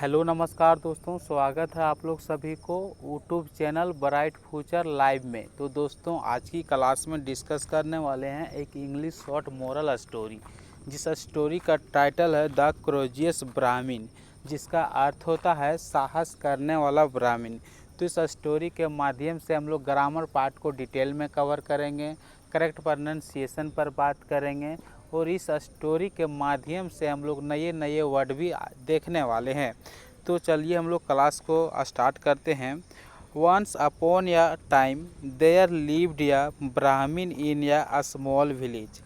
Hello नमस्कार दोस्तों, स्वागत है आप लोग सभी को YouTube channel bright future live में। तो दोस्तों आज की क्लास में डिस्कस करने वाले हैं एक इंग्लिश शॉर्ट मोरल स्टोरी, जिस स्टोरी का टाइटल है द कोरेजियस ब्राह्मण, जिसका अर्थ होता है साहस करने वाला ब्राह्मण। तो इस स्टोरी के माध्यम से हम लोग ग्रामर पार्ट को डिटेल में कवर करेंगे, करेक्ट प्रोनाउंसिएशन पर बात करेंगे और इस स्टोरी के माध्यम से हम लोग नए नए वर्ड भी देखने वाले हैं। तो चलिए हम लोग क्लास को स्टार्ट करते हैं। वंस अपॉन या टाइम देयर लिव्ड या ब्राह्मण इन या स्मॉल विलेज।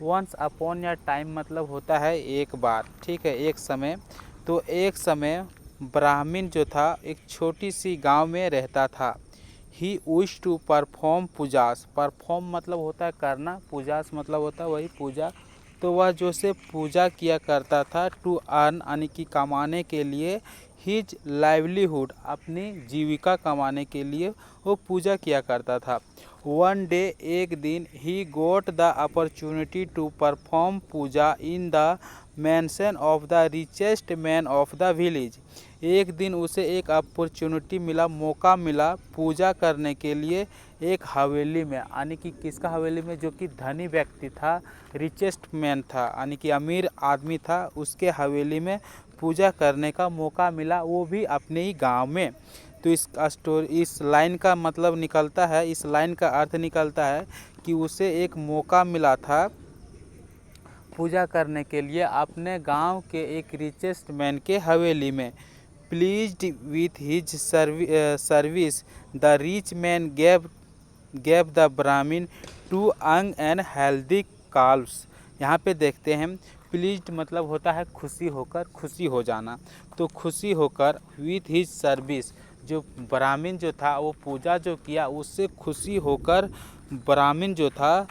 वंस अपॉन या टाइम मतलब होता है एक बार, ठीक है, एक समय। तो एक समय ब्राह्मण जो था एक छोटी सी गांव में रहता था। He wish to perform pujas. Perform मतलब होता है करना, पूजास मतलब होता है वही पूजा। तो वह जो से पूजा किया करता था टू अर्न यानी कि कमाने के लिए, हिज लाइवलीहुड अपनी जीविका कमाने के लिए वो पूजा किया करता था। वन डे एक दिन he got the opportunity to perform puja in the mansion of the richest man of the village. एक दिन उसे एक अपॉर्चुनिटी मिला, मौका मिला पूजा करने के लिए एक हवेली में, यानी कि किसका हवेली में, जो कि धनी व्यक्ति था, रिचेस्ट मैन था यानी कि अमीर आदमी था, उसके हवेली में पूजा करने का मौका मिला, वो भी अपने ही गांव में। तो इस लाइन का मतलब निकलता है, इस लाइन का अर्थ निकलता है कि उसे एक मौका मिला था पूजा करने के लिए अपने गांव के एक रिचेस्ट मैन के हवेली में। Pleased with his service the rich man gave the ब्राह्मण टू यंग एंड हेल्दी काल्व्स। यहाँ पे देखते हैं प्लीज्ड मतलब होता है खुशी होकर, खुशी हो जाना। तो खुशी होकर विथ हिज सर्विस, जो ब्राह्मण जो था वो पूजा जो किया उससे खुशी होकर ब्राह्मण जो था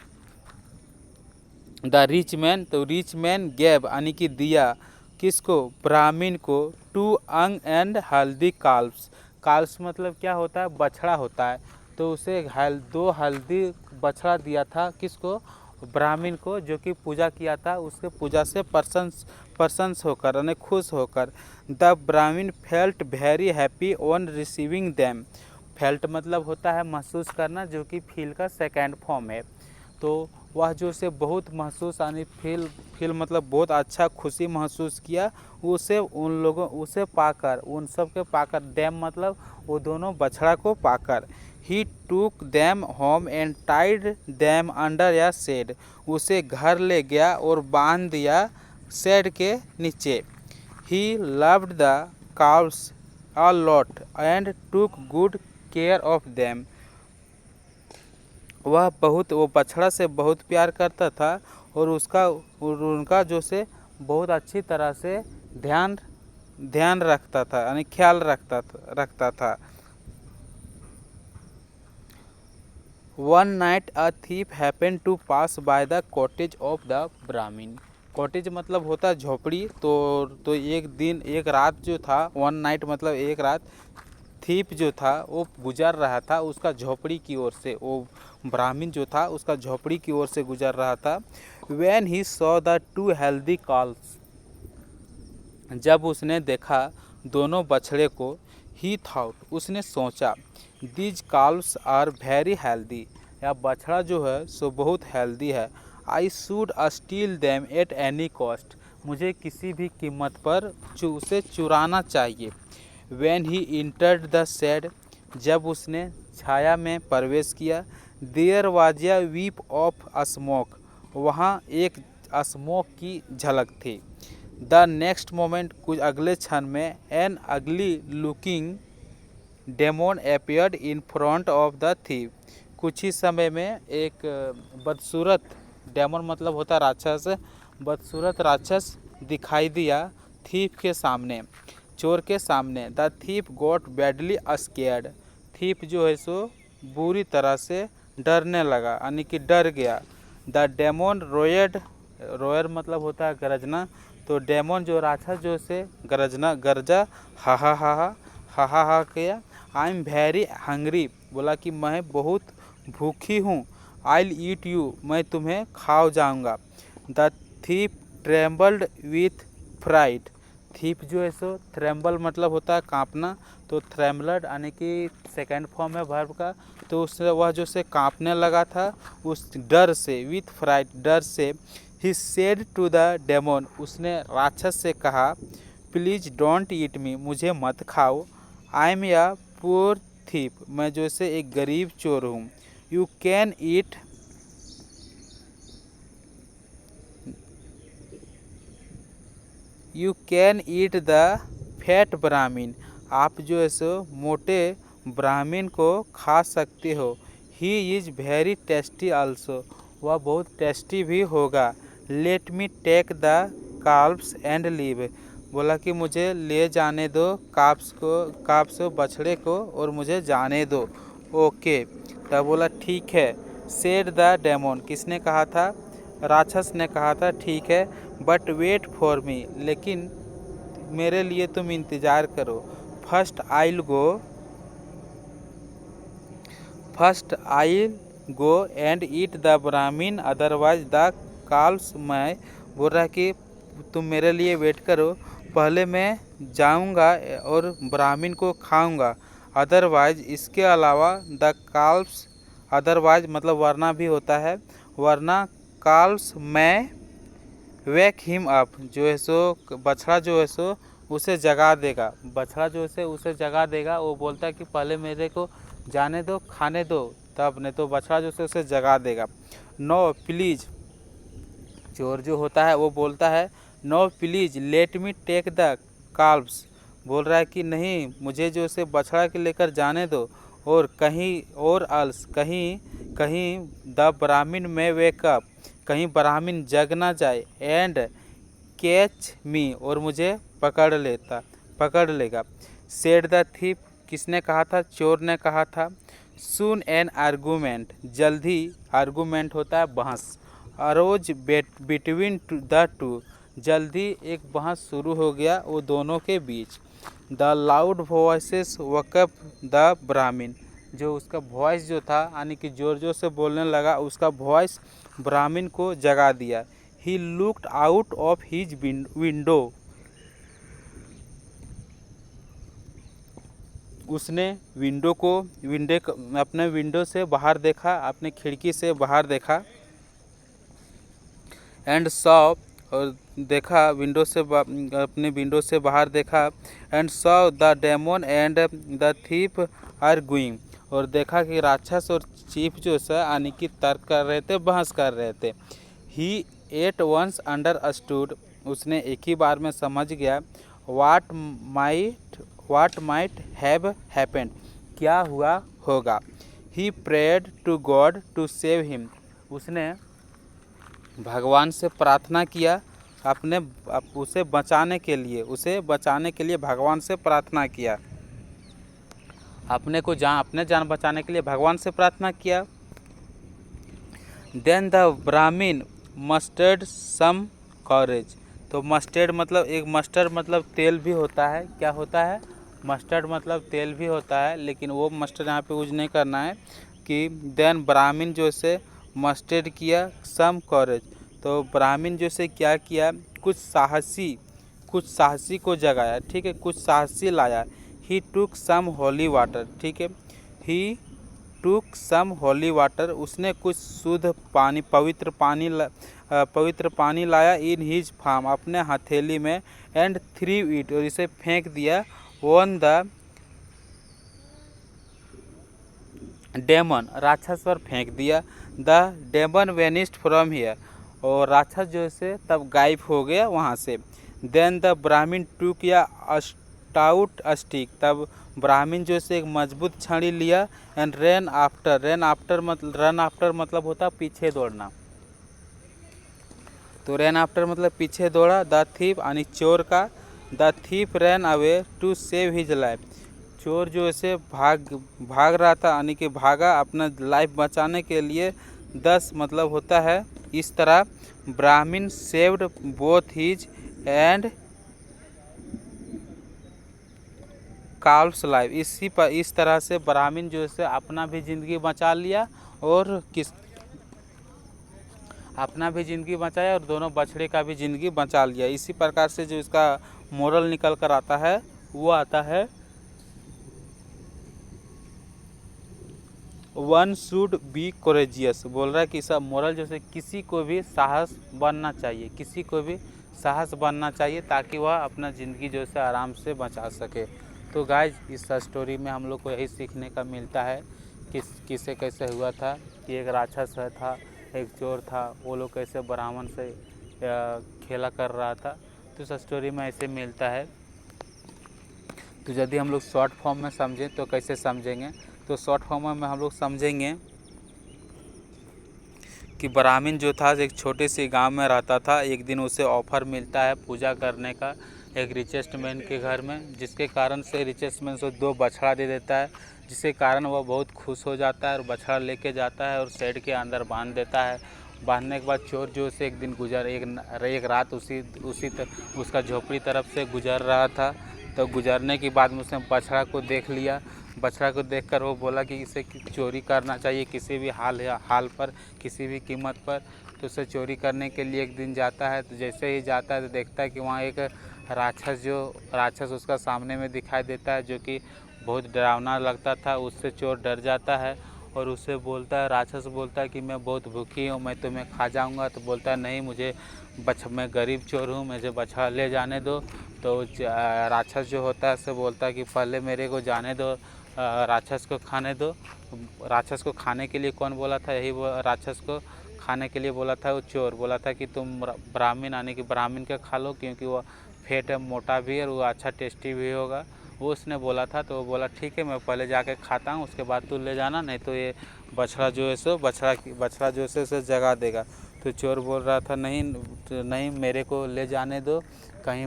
द रिच मैन, तो रिच मैन गेव यानी कि दिया किसको, ब्राह्मण को, टू यंग एंड हेल्दी काल्व्स। काल्व्स मतलब क्या होता है, बछड़ा होता है। तो उसे दो हेल्दी बछड़ा दिया था, किसको, ब्राह्मण को, जो कि पूजा किया था, उसके पूजा से प्रसन्न होकर यानी खुश होकर। द ब्राह्मण felt very happy on receiving them. Felt मतलब होता है महसूस करना, जो कि फील का सेकेंड फॉर्म है। तो वह जो से बहुत महसूस यानी फील मतलब बहुत अच्छा खुशी महसूस किया उसे उसे पाकर, उन सब के पाकर, दैम मतलब वो दोनों बछड़ा को पाकर। He took them home and tied them under a shade. उसे घर ले गया और बांध दिया शेड के नीचे। He loved the calves a lot and टूक गुड केयर ऑफ दैम। वो बछड़ा से बहुत प्यार करता था और उनका जो से बहुत अच्छी तरह से ध्यान रखता था यानी ख्याल रखता था। One night a thief happened to pass by the cottage of the Brahmin. Cottage मतलब होता है झोपड़ी। तो एक दिन एक रात जो था, वन नाइट मतलब एक रात, थीप जो था वो गुजर रहा था उसका झोपड़ी की ओर से, वो ब्राह्मण जो था उसका झोपड़ी की ओर से गुजर रहा था। When he saw the two healthy calves, जब उसने देखा दोनों बछड़े को, ही थॉट उसने सोचा, दीज काल्व्स आर वेरी हेल्दी, या बछड़ा जो है सो बहुत हेल्दी है। I should steel them at any cost, मुझे किसी भी कीमत पर उसे चुराना चाहिए। When he entered the shed, जब उसने छाया में प्रवेश किया, there was a whiff of smoke, वहाँ एक स्मोक की झलक थी। The next moment, कुछ अगले क्षण में, an ugly looking demon appeared in front of the thief, कुछ ही समय में एक बदसूरत, डेमन मतलब होता राक्षस, बदसूरत राक्षस दिखाई दिया थीफ के सामने, चोर के सामने। The thief got badly scared, thief जो है सो बुरी तरह से डरने लगा यानी कि डर गया। द डेमन रोयड, रोयर मतलब होता है गरजना। तो डेमन जो राक्षस जो से गरजा, हा हा हा हा हा हा हा किया। आई एम वेरी हंग्री, बोला कि मैं बहुत भूखी हूँ। आई विल ईट यू, मैं तुम्हें खा जाऊँगा। The thief trembled with fright, thief जो है सो थ्रेम्बल मतलब होता है कांपना, तो थ्रेम्बलड यानी कि सेकेंड फॉर्म है वर्ब का। तो उससे वह जो से कांपने लगा था उस डर से, विथ फ्राइट डर से। He said to the demon, उसने राक्षस से कहा, प्लीज डोंट ईट मी, मुझे मत खाओ। आई एम या पुअर थीप, मैं जो से एक गरीब चोर हूँ। You can eat the fat Brahmin, आप जो है सो मोटे ब्राह्मीण को खा सकते हो। He is very tasty also, वह बहुत टेस्टी भी होगा। Let me take the calves and leave, बोला कि मुझे ले जाने दो काप्स बछड़े को और मुझे जाने दो। ओके, तब बोला ठीक है। सेड द डेमन, किसने कहा था? राक्षस ने कहा था ठीक है। बट वेट फॉर मी, लेकिन मेरे लिए तुम इंतज़ार करो। First I'll go and eat the brahmin otherwise the calves, मैं बोल रहा कि तुम मेरे लिए वेट करो, पहले मैं जाऊंगा और ब्राह्मीण को खाऊंगा, अदरवाइज इसके अलावा द काल्व्स, अदरवाइज मतलब वरना भी होता है, वरना काल्व्स मैं वेक हिम अप, जो है सो बछड़ा जो है सो उसे जगा देगा, बछड़ा जो है उसे जगा देगा। वो बोलता है कि पहले मेरे को जाने दो, खाने दो, तब नहीं तो बछड़ा जो है उसे जगा देगा। नो प्लीज, चोर जो होता है वो बोलता है no please let me take the calves, बोल रहा है कि नहीं, मुझे जो से बछड़ा के लेकर जाने दो, और कहीं और अल्स, कहीं द ब्राह्मीण में वेकअप, कहीं ब्राह्मीण जग ना जाए, एंड कैच मी, और मुझे पकड़ लेगा। सेड द थीप, किसने कहा था? चोर ने कहा था। सून एन आर्गूमेंट, जल्दी, आर्गूमेंट होता है बहस, अरोज बिटवीन द टू, जल्दी एक बहस शुरू हो गया वो दोनों के बीच। The loud voices woke up the brahmin, जो उसका वॉइस जो था यानी कि जोर जोर से बोलने लगा, उसका वॉइस ब्राह्मीण को जगा दिया। He looked out of his window, उसने अपने विंडो से बाहर देखा, अपने खिड़की से बाहर देखा। एंड सॉ, और देखा अपने विंडो से बाहर देखा। And saw the demon and the thief are going, और देखा कि राक्षस और चीफ जो है यानी कि तर्क कर रहे थे, बहस कर रहे थे। ही एट वंस अंडरस्टूड, उसने एक ही बार में समझ गया। व्हाट माइट हैव हैपेंड, क्या हुआ होगा। He prayed to God to save him, उसने भगवान से प्रार्थना किया उसे बचाने के लिए भगवान से प्रार्थना किया, अपने जान बचाने के लिए भगवान से प्रार्थना किया। देन द ब्राह्मीण मस्टर्ड सम कॉरेज, तो मस्टर्ड मतलब मस्टर्ड मतलब तेल भी होता है, क्या होता है? मस्टर्ड मतलब तेल भी होता है, लेकिन वो मस्टर्ड यहाँ पे यूज नहीं करना है। कि देन ब्राह्मीण जो से मस्टर्ड किया सम कॉरेज, तो ब्राह्मीण जो से क्या किया, कुछ साहसी को जगाया, ठीक है, कुछ साहसी लाया। ही टुक सम होली वाटर, ठीक है, ही टुक सम होली वाटर, उसने कुछ शुद्ध पानी, पवित्र पानी लाया। इन हिज फार्म, अपने हथेली में। एंड थ्रीव इट, और इसे फेंक दिया। ऑन द डेमन, राक्षस पर फेंक दिया। The demon vanished from here, और राक्षस जो है तब गायब हो गया वहाँ से। देन द ब्राह्मीण टुक या स्टाउट स्टिक, तब ब्राह्मीण जो से एक मजबूत छड़ी लिया। एंड रन आफ्टर मतलब होता पीछे दौड़ना, तो रन आफ्टर मतलब पीछे दौड़ा। द थीप यानी चोर का, the thief run away to save his life, चोर जो ऐसे भाग रहा था यानी कि भागा अपना लाइफ बचाने के लिए। 10 मतलब होता है इस तरह। Brahmin saved both his and calves life, इस तरह से ब्राह्मीण जो है अपना भी ज़िंदगी बचा लिया और अपना भी ज़िंदगी बचाया और दोनों बछड़े का भी ज़िंदगी बचा लिया। इसी प्रकार से जो इसका मोरल निकल कर आता है वो आता है वन शुड बी कोरेजियस। बोल रहा है कि सब मोरल जैसे किसी को भी साहस बनना चाहिए, किसी को भी साहस बनना चाहिए ताकि वह अपना ज़िंदगी जो है आराम से बचा सके। तो गाइज इस स्टोरी में हम लोग को यही सीखने का मिलता है कि किसे कैसे हुआ था कि एक राक्षस था, एक चोर था, वो लोग कैसे ब्राह्मण से खेला कर रहा था। तो इस स्टोरी में ऐसे मिलता है। तो यदि हम लोग शॉर्ट फॉर्म में समझें तो कैसे समझेंगे, तो शॉर्ट फॉर्म में हम लोग समझेंगे कि ब्राह्मण जो था एक छोटे से गांव में रहता था। एक दिन उसे ऑफर मिलता है पूजा करने का एक रिचेस्ट मैन के घर में, जिसके कारण से रिचेस्ट मैन से 2 बछड़ा दे देता है, जिसके कारण वह बहुत खुश हो जाता है और बछड़ा लेके जाता है और शेड के अंदर बांध देता है। बांधने के बाद चोर जो से एक दिन एक रात उसका झोपड़ी तरफ से गुजर रहा था। तो गुजरने के बाद में उसने बछड़ा को देख लिया। बछड़ा को देखकर वो बोला कि इसे चोरी करना चाहिए किसी भी हाल पर, किसी भी कीमत पर। तो उसे चोरी करने के लिए एक दिन जाता है। तो जैसे ही जाता है तो देखता है कि वहाँ एक राक्षस उसका सामने में दिखाई देता है, जो कि बहुत डरावना लगता था। उससे चोर डर जाता है और उससे बोलता है, राक्षस बोलता है कि मैं बहुत भूखी हूँ, मैं तुम्हें खा जाऊँगा। तो बोलता है नहीं, मैं गरीब चोर हूँ, मुझे बछड़ा ले जाने दो। तो राक्षस जो होता है उससे बोलता है कि पहले मेरे को जाने दो, राक्षस को खाने दो। राक्षस को खाने के लिए कौन बोला था? यही वो राक्षस को खाने के लिए बोला था वो चोर। बोला था कि तुम ब्राह्मण आने की ब्राह्मण का खा लो, क्योंकि वो फेट है, मोटा भी है और वो अच्छा टेस्टी भी होगा, वो उसने बोला था। तो वो बोला ठीक है, मैं पहले जाके खाता हूँ, उसके बाद तू ले जाना, नहीं तो ये बछड़ा जो है सो बछड़ा जो है सो जगा देगा। तो चोर बोल रहा था नहीं, मेरे को ले जाने दो, कहीं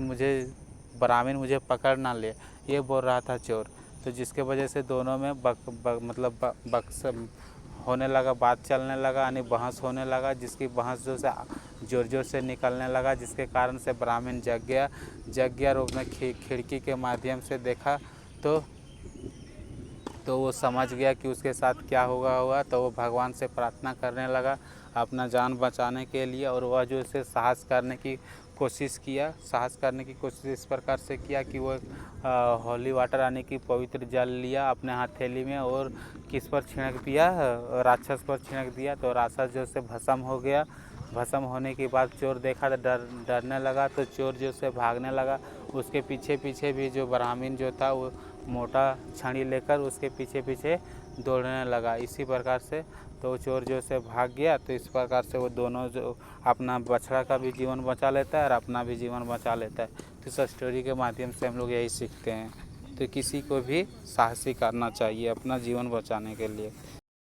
ब्राह्मण मुझे पकड़ ना ले, ये बोल रहा था चोर। तो जिसके वजह से दोनों में बक्स होने लगा, बात चलने लगा, यानी बहस होने लगा, जिसकी बहस जो से ज़ोर से निकलने लगा, जिसके कारण से ब्राह्मण जग गया और उसने खिड़की के माध्यम से देखा तो वो समझ गया कि उसके साथ क्या होगा। तो वो भगवान से प्रार्थना करने लगा अपना जान बचाने के लिए, और वह जो इसे साहस करने की कोशिश इस प्रकार से किया कि वो होली वाटर यानी कि पवित्र जल लिया अपने हथेली में और किस पर छिड़क दिया? राक्षस पर छिड़क दिया। तो राक्षस जो से भस्म हो गया। भस्म होने के बाद चोर देखा तो डरने लगा। तो चोर जो से भागने लगा, उसके पीछे भी जो ब्राह्मण जो था वो मोटा छड़ी लेकर उसके पीछे दौड़ने लगा। इसी प्रकार से तो चोर जो से भाग गया। तो इस प्रकार से वो दोनों जो अपना बछड़ा का भी जीवन बचा लेता है और अपना भी जीवन बचा लेता है। तो इस स्टोरी के माध्यम से हम लोग यही सीखते हैं। तो किसी को भी साहसी करना चाहिए अपना जीवन बचाने के लिए।